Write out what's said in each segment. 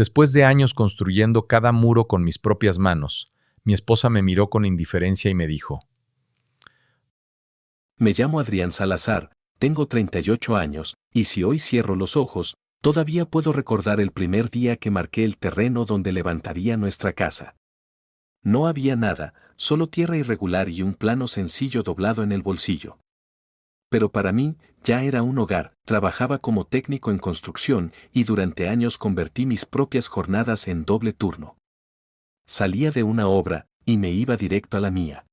Después de años construyendo cada muro con mis propias manos, mi esposa me miró con indiferencia y me dijo: Me llamo Adrián Salazar, tengo 38 años, y si hoy cierro los ojos, todavía puedo recordar el primer día que marqué el terreno donde levantaría nuestra casa. No había nada, solo tierra irregular y un plano sencillo doblado en el bolsillo. Pero para mí, ya era un hogar, trabajaba como técnico en construcción y durante años convertí mis propias jornadas en doble turno. Salía de una obra, y me iba directo a la mía.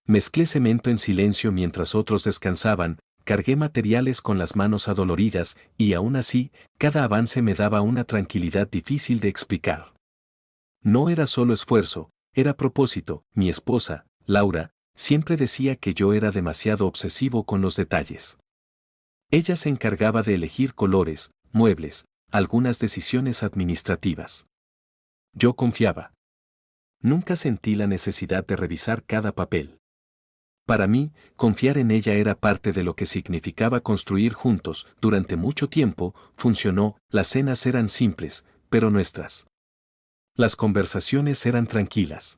Mezclé cemento en silencio mientras otros descansaban, cargué materiales con las manos adoloridas, y aún así, cada avance me daba una tranquilidad difícil de explicar. No era solo esfuerzo, era propósito. Mi esposa, Laura, siempre decía que yo era demasiado obsesivo con los detalles. Ella se encargaba de elegir colores, muebles, algunas decisiones administrativas. Yo confiaba. Nunca sentí la necesidad de revisar cada papel. Para mí, confiar en ella era parte de lo que significaba construir juntos. Durante mucho tiempo, funcionó, las cenas eran simples, pero nuestras. Las conversaciones eran tranquilas.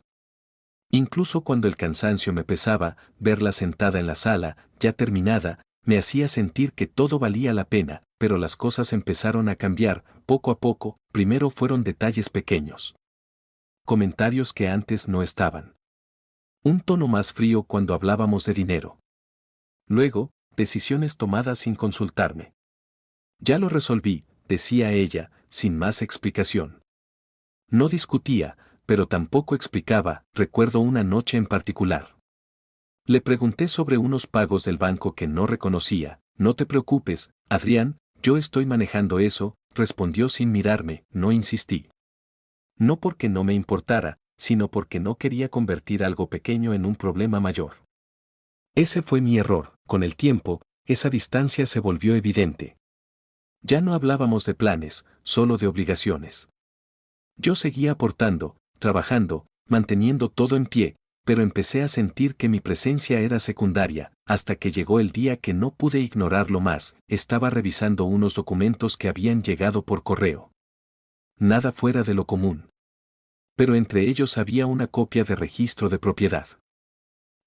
Incluso cuando el cansancio me pesaba, verla sentada en la sala, ya terminada, me hacía sentir que todo valía la pena, pero las cosas empezaron a cambiar, poco a poco. Primero fueron detalles pequeños. Comentarios que antes no estaban. Un tono más frío cuando hablábamos de dinero. Luego, decisiones tomadas sin consultarme. Ya lo resolví, decía ella, sin más explicación. No discutía, pero tampoco explicaba. Recuerdo una noche en particular. Le pregunté sobre unos pagos del banco que no reconocía. No te preocupes, Adrián, yo estoy manejando eso, respondió sin mirarme. No insistí. No porque no me importara, sino porque no quería convertir algo pequeño en un problema mayor. Ese fue mi error. Con el tiempo, esa distancia se volvió evidente. Ya no hablábamos de planes, solo de obligaciones. Yo seguía aportando, trabajando, manteniendo todo en pie, pero empecé a sentir que mi presencia era secundaria, hasta que llegó el día que no pude ignorarlo más. Estaba revisando unos documentos que habían llegado por correo. Nada fuera de lo común. Pero entre ellos había una copia de registro de propiedad.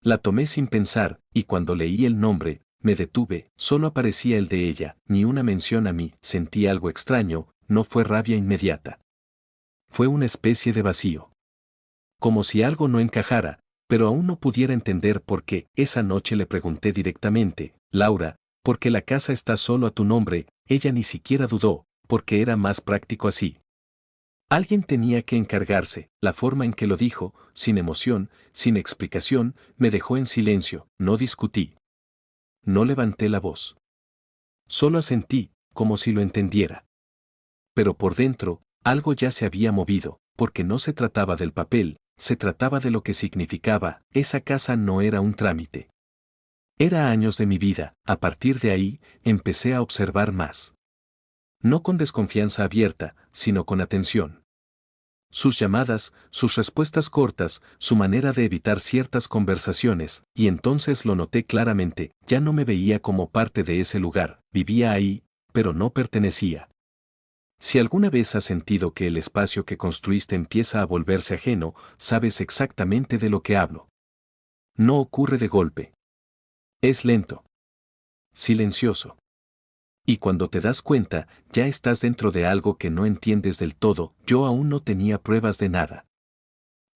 La tomé sin pensar, y cuando leí el nombre, me detuve. Solo aparecía el de ella, ni una mención a mí. Sentí algo extraño, no fue rabia inmediata. Fue una especie de vacío. Como si algo no encajara, pero aún no pudiera entender por qué. Esa noche le pregunté directamente: Laura, ¿por qué la casa está solo a tu nombre? Ella ni siquiera dudó, porque era más práctico así. Alguien tenía que encargarse. La forma en que lo dijo, sin emoción, sin explicación, me dejó en silencio. No discutí. No levanté la voz. Solo asentí, como si lo entendiera. Pero por dentro, algo ya se había movido, porque no se trataba del papel, se trataba de lo que significaba. Esa casa no era un trámite. Era años de mi vida. A partir de ahí, empecé a observar más. No con desconfianza abierta, sino con atención. Sus llamadas, sus respuestas cortas, su manera de evitar ciertas conversaciones, y entonces lo noté claramente. Ya no me veía como parte de ese lugar. Vivía ahí, pero no pertenecía. Si alguna vez has sentido que el espacio que construiste empieza a volverse ajeno, sabes exactamente de lo que hablo. No ocurre de golpe. Es lento. Silencioso. Y cuando te das cuenta, ya estás dentro de algo que no entiendes del todo. Yo aún no tenía pruebas de nada.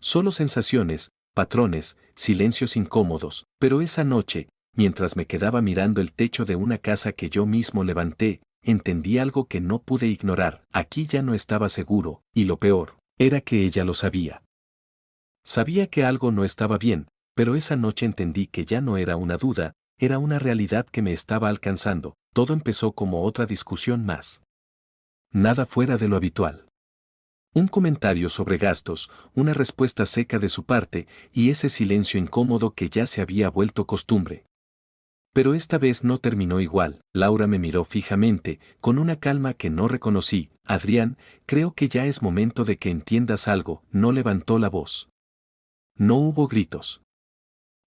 Solo sensaciones, patrones, silencios incómodos, pero esa noche, mientras me quedaba mirando el techo de una casa que yo mismo levanté, entendí algo que no pude ignorar. Aquí ya no estaba seguro, y lo peor, era que ella lo sabía. Sabía que algo no estaba bien, pero esa noche entendí que ya no era una duda, era una realidad que me estaba alcanzando. Todo empezó como otra discusión más. Nada fuera de lo habitual. Un comentario sobre gastos, una respuesta seca de su parte, y ese silencio incómodo que ya se había vuelto costumbre. Pero esta vez no terminó igual. Laura me miró fijamente, con una calma que no reconocí. Adrián, creo que ya es momento de que entiendas algo. No levantó la voz. No hubo gritos.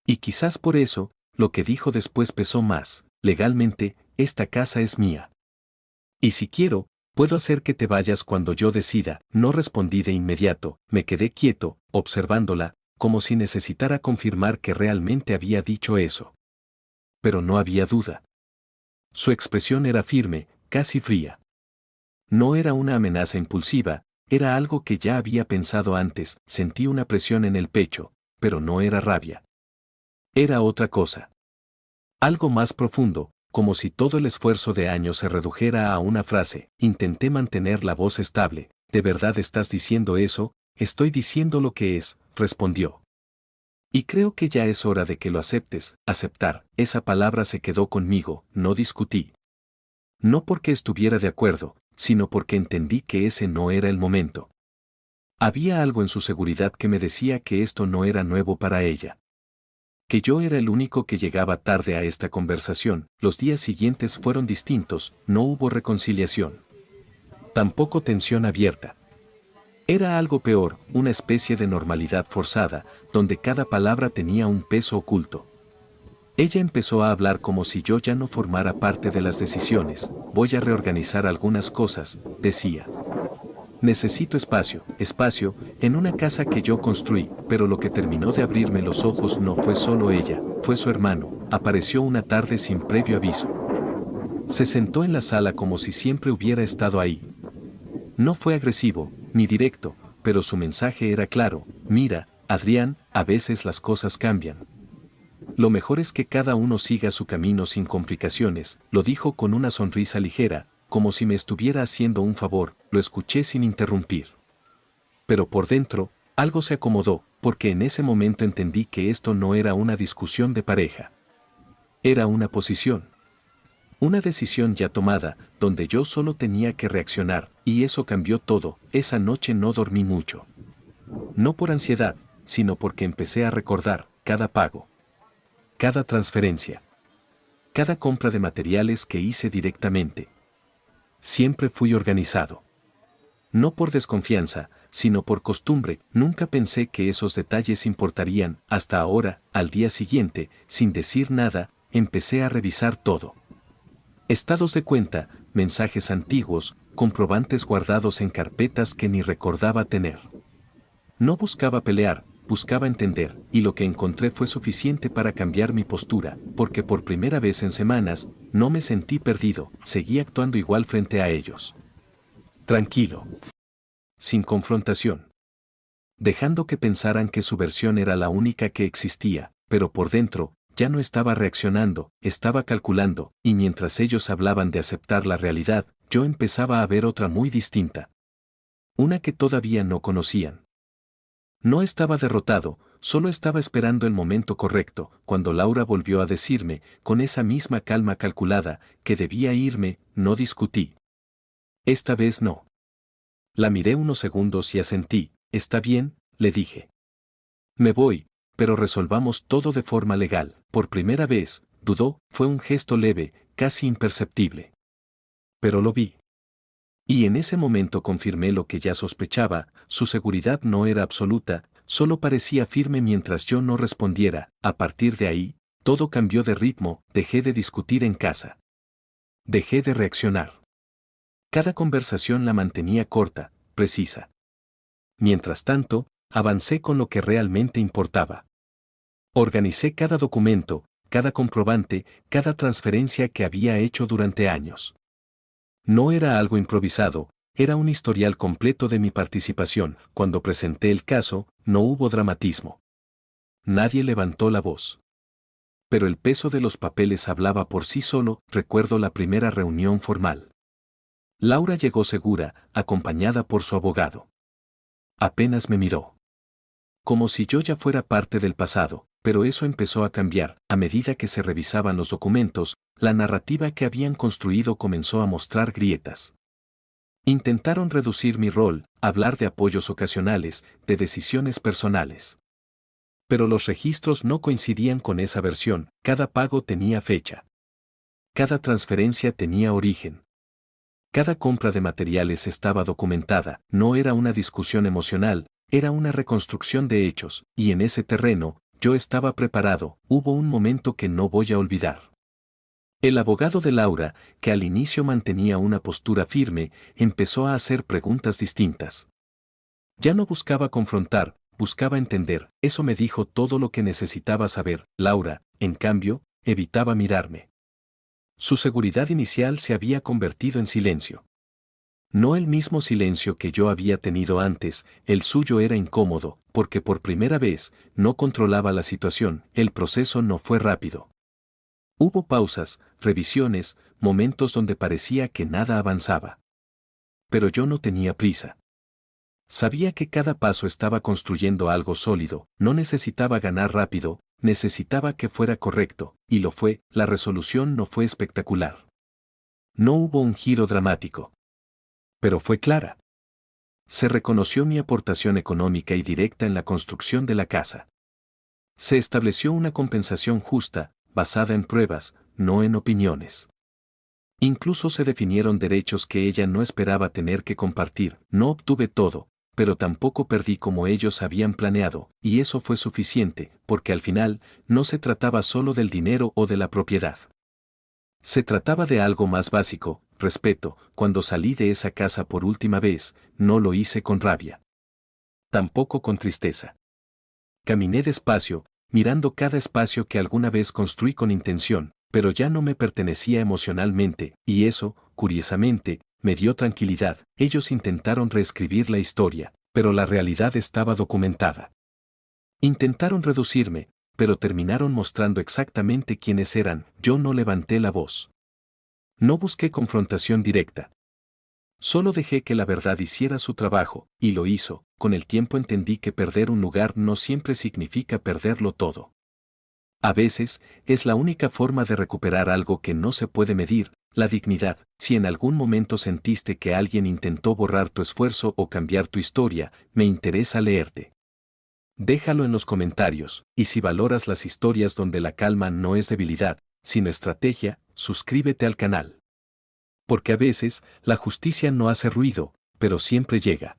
Y quizás por eso, lo que dijo después pesó más. Legalmente, esta casa es mía. Y si quiero, Puedo hacer que te vayas cuando yo decida. No respondí de inmediato, me quedé quieto, observándola, como si necesitara confirmar que realmente había dicho eso. Pero no había duda. Su expresión era firme, casi fría. No era una amenaza impulsiva, era algo que ya había pensado antes. Sentí una presión en el pecho, pero no era rabia. Era otra cosa. Algo más profundo, como si todo el esfuerzo de años se redujera a una frase. Intenté mantener la voz estable. ¿De verdad estás diciendo eso? Estoy diciendo lo que es, respondió. Y creo que ya es hora de que lo aceptes. Aceptar, esa palabra se quedó conmigo, no discutí. No porque estuviera de acuerdo, sino porque entendí que ese no era el momento. Había algo en su seguridad que me decía que esto no era nuevo para ella. Que yo era el único que llegaba tarde a esta conversación. Los días siguientes fueron distintos, no hubo reconciliación. Tampoco tensión abierta. Era algo peor, una especie de normalidad forzada, donde cada palabra tenía un peso oculto. Ella empezó a hablar como si yo ya no formara parte de las decisiones. Voy a reorganizar algunas cosas, decía. Necesito espacio, en una casa que yo construí, pero lo que terminó de abrirme los ojos no fue solo ella, fue su hermano. Apareció una tarde sin previo aviso. Se sentó en la sala como si siempre hubiera estado ahí. No fue agresivo, ni directo, pero su mensaje era claro. Mira, Adrián, a veces las cosas cambian. Lo mejor es que cada uno siga su camino sin complicaciones, lo dijo con una sonrisa ligera, como si me estuviera haciendo un favor. Lo escuché sin interrumpir. Pero por dentro, algo se acomodó, porque en ese momento entendí que esto no era una discusión de pareja. Era una posición. Una decisión ya tomada, donde yo solo tenía que reaccionar, y eso cambió todo. Esa noche no dormí mucho. No por ansiedad, sino porque empecé a recordar cada pago, cada transferencia, cada compra de materiales que hice directamente. Siempre fui organizado. No por desconfianza, sino por costumbre. Nunca pensé que esos detalles importarían. Hasta ahora, al día siguiente, sin decir nada, empecé a revisar todo. Estados de cuenta, mensajes antiguos, comprobantes guardados en carpetas que ni recordaba tener. No buscaba pelear, buscaba entender, y lo que encontré fue suficiente para cambiar mi postura, porque por primera vez en semanas, no me sentí perdido, seguí actuando igual frente a ellos. Tranquilo. Sin confrontación. Dejando que pensaran que su versión era la única que existía, pero por dentro, ya no estaba reaccionando, estaba calculando, y mientras ellos hablaban de aceptar la realidad, yo empezaba a ver otra muy distinta. Una que todavía no conocían. No estaba derrotado, solo estaba esperando el momento correcto. Cuando Laura volvió a decirme, con esa misma calma calculada, que debía irme, no discutí. Esta vez no. La miré unos segundos y asentí. Está bien, le dije. Me voy, pero resolvamos todo de forma legal. Por primera vez, dudó, fue un gesto leve, casi imperceptible. Pero lo vi. Y en ese momento confirmé lo que ya sospechaba. Su seguridad no era absoluta, solo parecía firme mientras yo no respondiera. A partir de ahí, todo cambió de ritmo, dejé de discutir en casa. Dejé de reaccionar. Cada conversación la mantenía corta, precisa. Mientras tanto, avancé con lo que realmente importaba. Organicé cada documento, cada comprobante, cada transferencia que había hecho durante años. No era algo improvisado, era un historial completo de mi participación. Cuando presenté el caso, no hubo dramatismo. Nadie levantó la voz. Pero el peso de los papeles hablaba por sí solo. Recuerdo la primera reunión formal. Laura llegó segura, acompañada por su abogado. Apenas me miró. Como si yo ya fuera parte del pasado, pero eso empezó a cambiar. A medida que se revisaban los documentos, la narrativa que habían construido comenzó a mostrar grietas. Intentaron reducir mi rol, hablar de apoyos ocasionales, de decisiones personales. Pero los registros no coincidían con esa versión. Cada pago tenía fecha. Cada transferencia tenía origen. Cada compra de materiales estaba documentada. No era una discusión emocional, era una reconstrucción de hechos, y en ese terreno, yo estaba preparado. Hubo un momento que no voy a olvidar. El abogado de Laura, que al inicio mantenía una postura firme, empezó a hacer preguntas distintas. Ya no buscaba confrontar, buscaba entender. Eso me dijo todo lo que necesitaba saber. Laura, en cambio, evitaba mirarme. Su seguridad inicial se había convertido en silencio. No el mismo silencio que yo había tenido antes, el suyo era incómodo, porque por primera vez no controlaba la situación, el proceso no fue rápido. Hubo pausas, revisiones, momentos donde parecía que nada avanzaba. Pero yo no tenía prisa. Sabía que cada paso estaba construyendo algo sólido, no necesitaba ganar rápido, necesitaba que fuera correcto, y lo fue. La resolución no fue espectacular. No hubo un giro dramático. Pero fue clara. Se reconoció mi aportación económica y directa en la construcción de la casa. Se estableció una compensación justa, basada en pruebas, no en opiniones. Incluso se definieron derechos que ella no esperaba tener que compartir. No obtuve todo, pero tampoco perdí como ellos habían planeado, y eso fue suficiente, porque al final, no se trataba solo del dinero o de la propiedad. Se trataba de algo más básico, respeto. Cuando salí de esa casa por última vez, no lo hice con rabia. Tampoco con tristeza. Caminé despacio, mirando cada espacio que alguna vez construí con intención, pero ya no me pertenecía emocionalmente, y eso, curiosamente, me dio tranquilidad. Ellos intentaron reescribir la historia, pero la realidad estaba documentada. Intentaron reducirme, pero terminaron mostrando exactamente quiénes eran. Yo no levanté la voz. No busqué confrontación directa. Solo dejé que la verdad hiciera su trabajo, y lo hizo. Con el tiempo entendí que perder un lugar no siempre significa perderlo todo. A veces, es la única forma de recuperar algo que no se puede medir, la dignidad. Si en algún momento sentiste que alguien intentó borrar tu esfuerzo o cambiar tu historia, me interesa leerte. Déjalo en los comentarios, y si valoras las historias donde la calma no es debilidad, sino estrategia, suscríbete al canal. Porque a veces, la justicia no hace ruido, pero siempre llega.